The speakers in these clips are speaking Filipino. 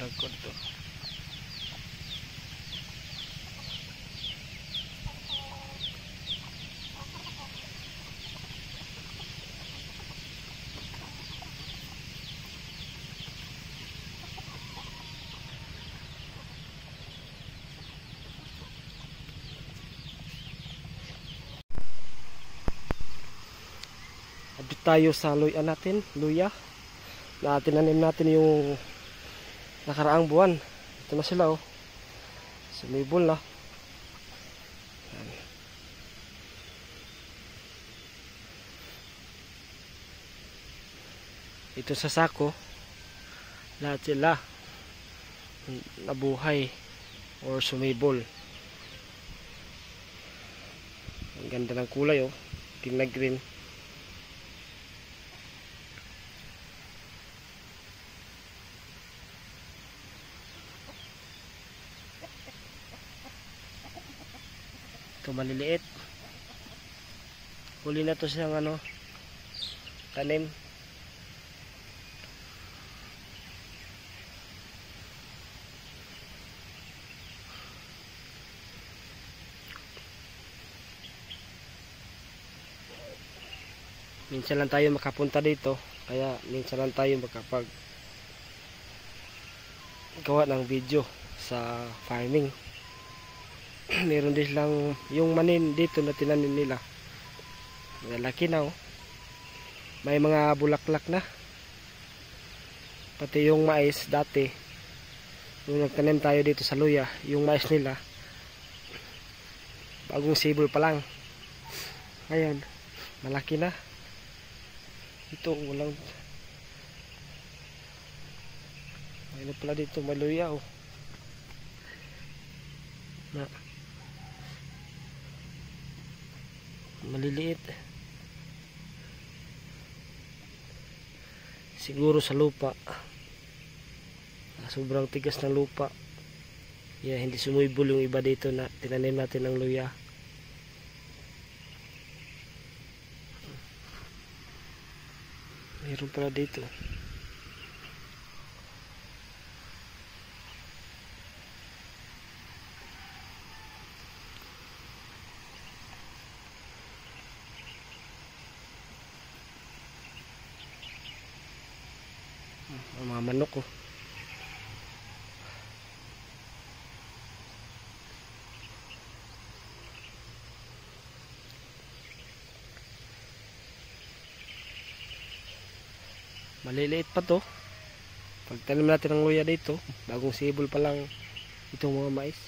dagko dito. Abit tayo sa luya natin, luya na tinanim natin yung nakaraang buwan. Ito na sila oh, sumibol na. Ito sa sako, lahat sila nabuhay or sumibol. Ang ganda ng kulay oh, green na green. Ito maliliit. Huli na to siyang ano, tanim. Minsan lang tayo makapunta dito, kaya minsan lang tayo makapag gawa ng video sa farming. Meron din lang yung manin dito na tinanim nila. Malaki na oh. May mga bulaklak na. Pati yung mais dati, nung nagtanim tayo dito sa luya, yung mais nila bagong sibol pa lang. Ngayon, malaki na. Ito walang, ayun pala dito may luya oh. Na maliliit siguro sa lupa, sobrang tigas ng lupa, hindi sumibol yung iba dito na tinanim natin ng luya. Mayroon pala dito. Ang mga manok oh. Maliliit pa to. Pagtanim natin ng luya dito, bagong sibol pa lang itong mga mais.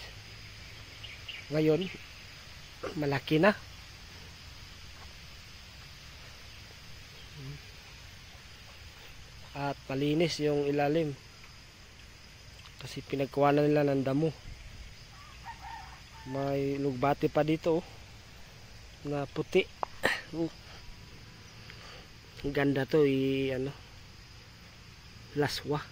Ngayon, malaki na. At malinis yung ilalim. Kasi pinagkuhanan nila ng damo. May lugbati pa dito oh, na puti. Ang ganda to ano, laswa.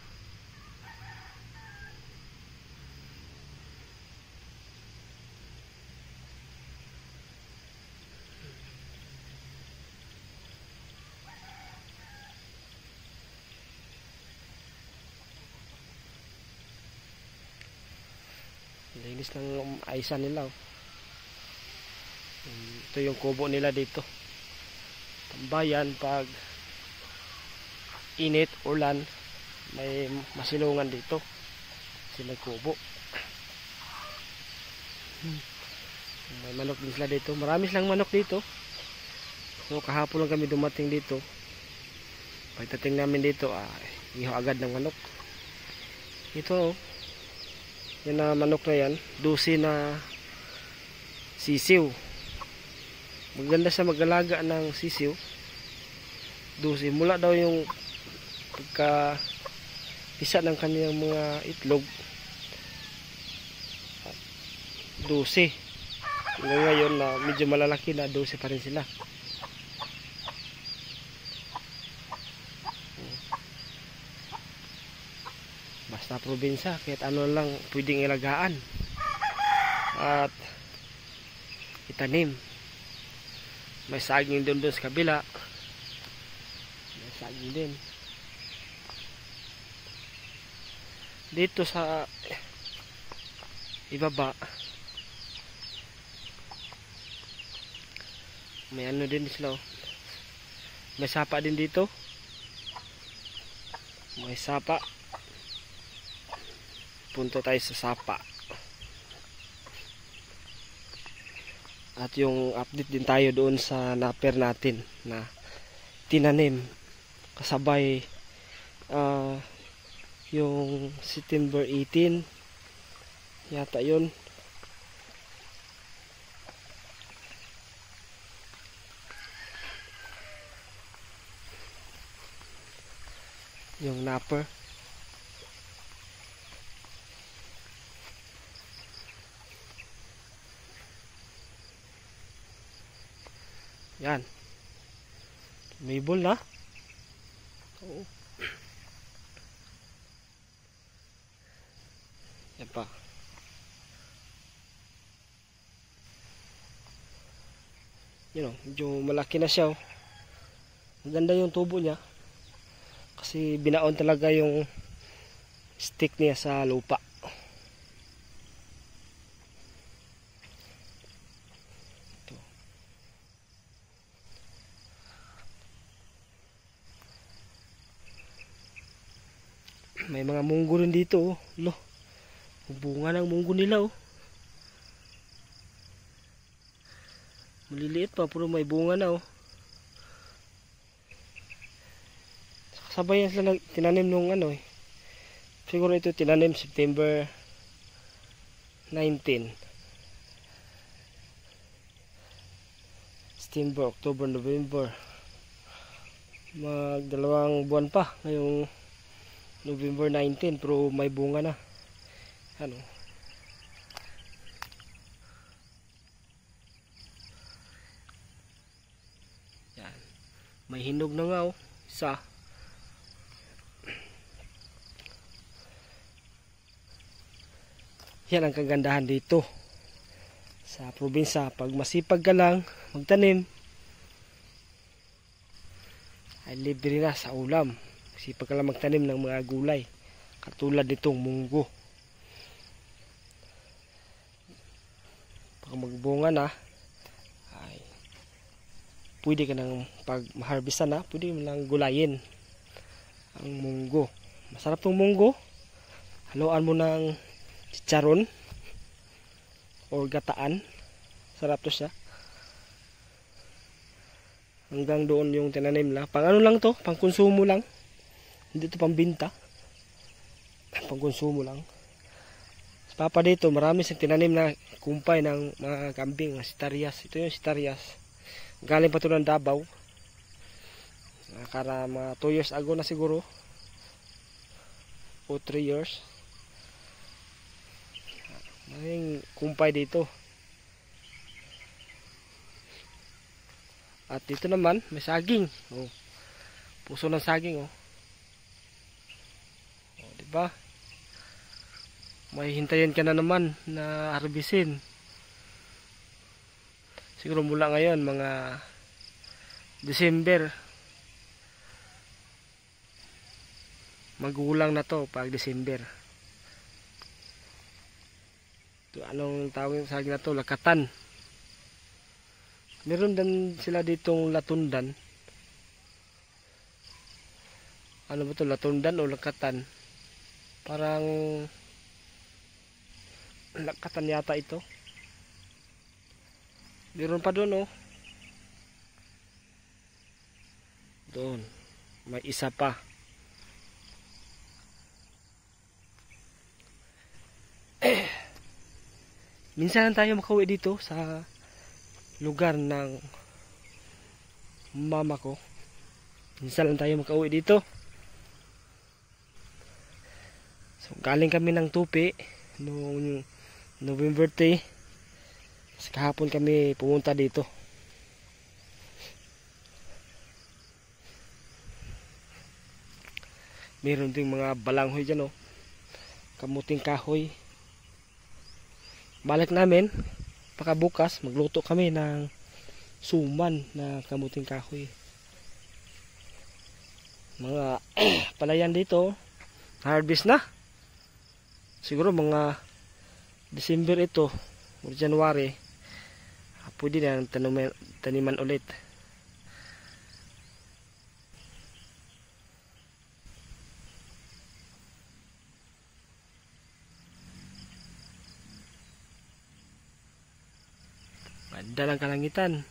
Linis ng aysan nila oh. Ito yung kubo nila dito. Tambayan pag init, ulan, may masilungan dito kasi may kubo. May manok din sila dito, marami silang manok dito. So kahapon lang kami dumating dito, pagdating namin dito iho agad ng manok. Ito yan na manok na yan, 12 na sisiw. Maganda siya mag-alaga ng sisiw. 12 mula daw yung pagka isa ng kanyang mga itlog 12. Ngayon na medyo malalaki na, 12 pa rin sila. Basta probinsya, kahit ano lang pwedeng ilagaan at itanim. May saging doon sa kabila, may saging din. dito sa ibaba may ano din sila oh. May sapa din dito, may sapa. Punta tayo sa sapa at yung update din tayo doon sa napper natin na tinanim kasabay yung September 18 yata yun. Yung napper yan, may ball na. Oo. Yan pa. Yun o, medyo malaki na siya o. Maganda yung tubo niya kasi binaon talaga yung stick niya sa lupa. Ito. May mga munggo rin dito oh. Lo, bunga ng munggo nila oh. Maliliit pa pero may bunga na oh. Sabay yan sila tinanim nung ano eh. Siguro ito tinanim September 19. September, October, November. Magdalawang buwan pa ngayong November 19 pero may bunga na. Ano? Yan. May hinog na nga oh. Isa. Yan ang kagandahan dito sa probinsya. Pag masipag ka lang magtanim ay libre na sa ulam. Masipag ka lang magtanim ng mga gulay katulad nitong munggo. Pag magbunga na ay pwede ka nang pag maharvestan na pwede mo lang gulayin ang munggo. Masarap tong munggo. Haluan mo ng chicharon or gataan, sarap to siya. Hanggang doon yung tinanim na pang ano lang to, pang konsumo lang, hindi to pang binta, pang konsumo lang. Sa papa dito marami siyang tinanim na kumpay ng mga kambing, sitarias. Ito yung sitarias, galing pa to ng Davao, nakara mga 2 years ago na siguro o 3 years. Maraming kumpay dito. At dito naman may saging. Oh. Puso ng saging oh. Oh, di ba? May hintayin ka na naman na harbisin. Siguro mula ngayon mga December. Magulang na to pag December. Anong tawag yung saging na to? Lakatan. Meron din sila ditong latundan. Ano ba to? Latundan o lakatan? Parang lakatan yata ito. Meron pa doon oh. Doon. May isa pa. Minsan lang tayo makauwi dito sa lugar ng mama ko. Minsan lang tayo makauwi dito. So galing kami ng Tupi noong November 3. Kasi kahapon kami pumunta dito. Meron ding mga balanghoy dyan oh. Kamuting kahoy. Balik namin pagkabukas magluto kami ng suman na kamuting kahoy. Mga palayan dito harvest na. siguro mga December ito o January, pwede na taniman ulit. Ganda ng kalangitan.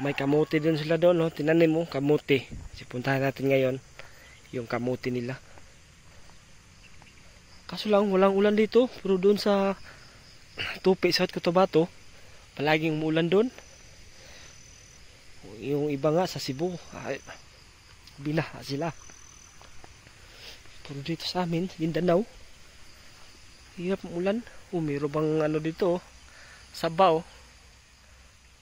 May kamuti din sila doon, no? Tinanim mo, kamuti. Sipuntahan natin ngayon yung kamuti nila. Kaso lang, walang ulan dito. Pero doon sa Tupi, South Cotabato, palaging umulan doon. Yung iba nga sa Cebu, binaha sila. Pero dito sa amin, Mindanao, hirap umulan. Mayroon bang ano dito, Sabaw.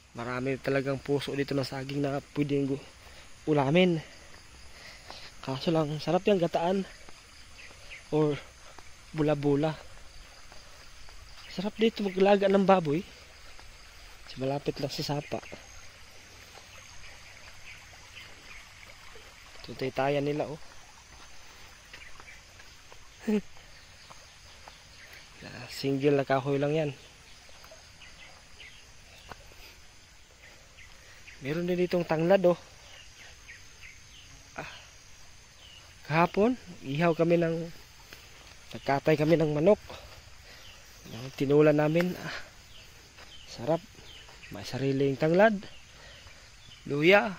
Marami talagang puso dito ng saging na pwedeng ulamin. Kaso lang, sarap yung gataan or bula-bula. Sarap dito maglaga ng baboy. Malapit lang sa sapa. Ito taytayan nila, oh. Single na kahoy lang yan. Meron din ditong tanglad, oh. Kahapon, nagkatay kami ng manok. Tinulan namin, sarap. May sariling tanglad, luya.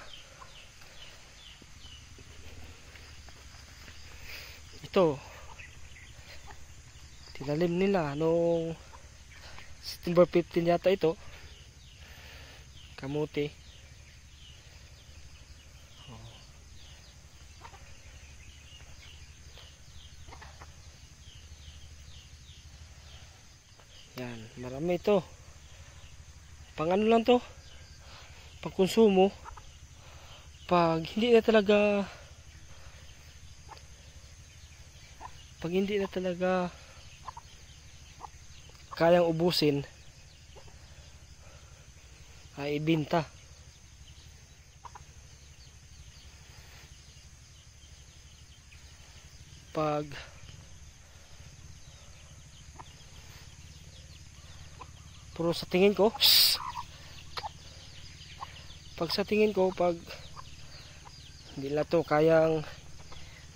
Ito, tinalim nila noong September 15 yata ito. Kamuti. Yan, marami ito. Pang ano lang to? Pang konsumo. Pag hindi na talaga kayang ubusin, ay ibenta. Pero sa tingin ko, pag hindi na to kayang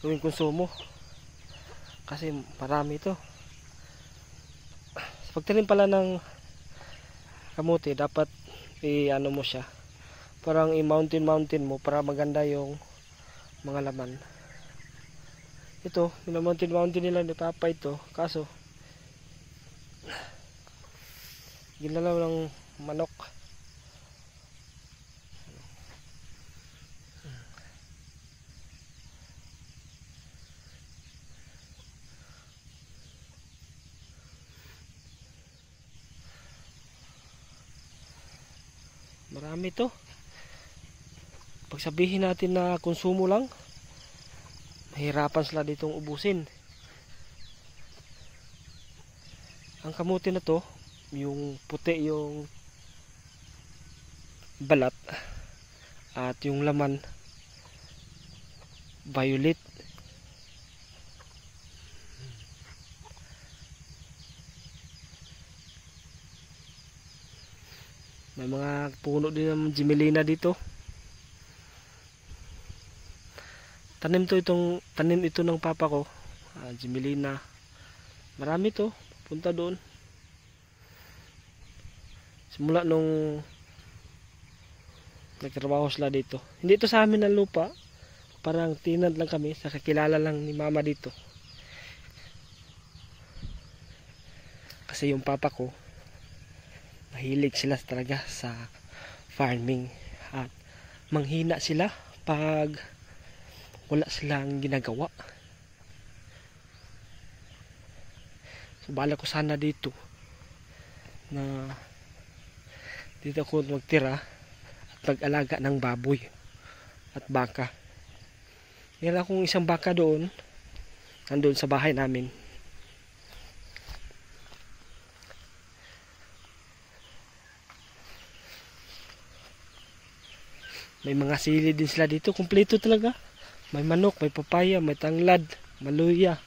gawing konsumo, kasi marami ito. Sa pagtanim pala ng kamuti, dapat i-ano mo siya, parang i-mountain mo para maganda yung mga laman. Ito, minamountain nila ni Papa ito, kaso ginalaw ng manok. Marami to. Pag sabihin natin na konsumo lang, mahirapan sila ditong ubusin. Ang kamuti na to, yung puti yung balat at yung laman violet. May mga puno din ng Gimelina dito. Tanim ito ng papa ko, Gimelina. Marami to, punta doon. Simula nung nagtrabaho sila dito. Hindi ito sa amin ang lupa. Parang tinad lang kami, sa kakilala lang ni mama dito. Kasi yung papa ko, mahilig sila talaga sa farming. At manghina sila pag wala silang ginagawa. So bala ko sana dito ako magtira at mag-alaga ng baboy at baka. Meron akong isang baka doon. Nandun sa bahay namin. May mga sili din sila dito. Kumpleto talaga. May manok, may papaya, may tanglad, maluya.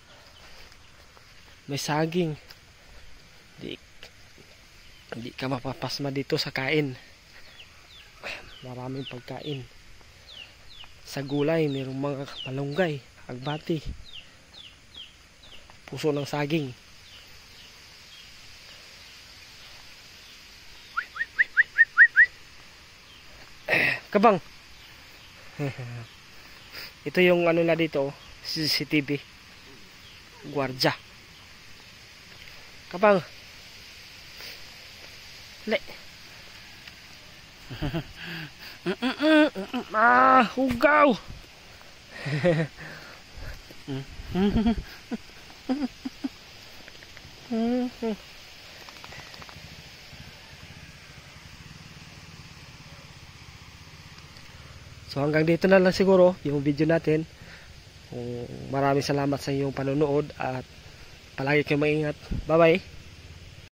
May saging. Hindi ka mapapasma dito sa kain. Maraming pagkain. Sa gulay, mayroong mga malunggay, agbati, puso ng saging. Kabang. Ito yung ano na dito, CCTV. Guardia. Kabang. Le. Hugaw. So hanggang dito na lang siguro yung video natin. Maraming salamat sa iyong panonood at palagi kayong maingat. Bye bye.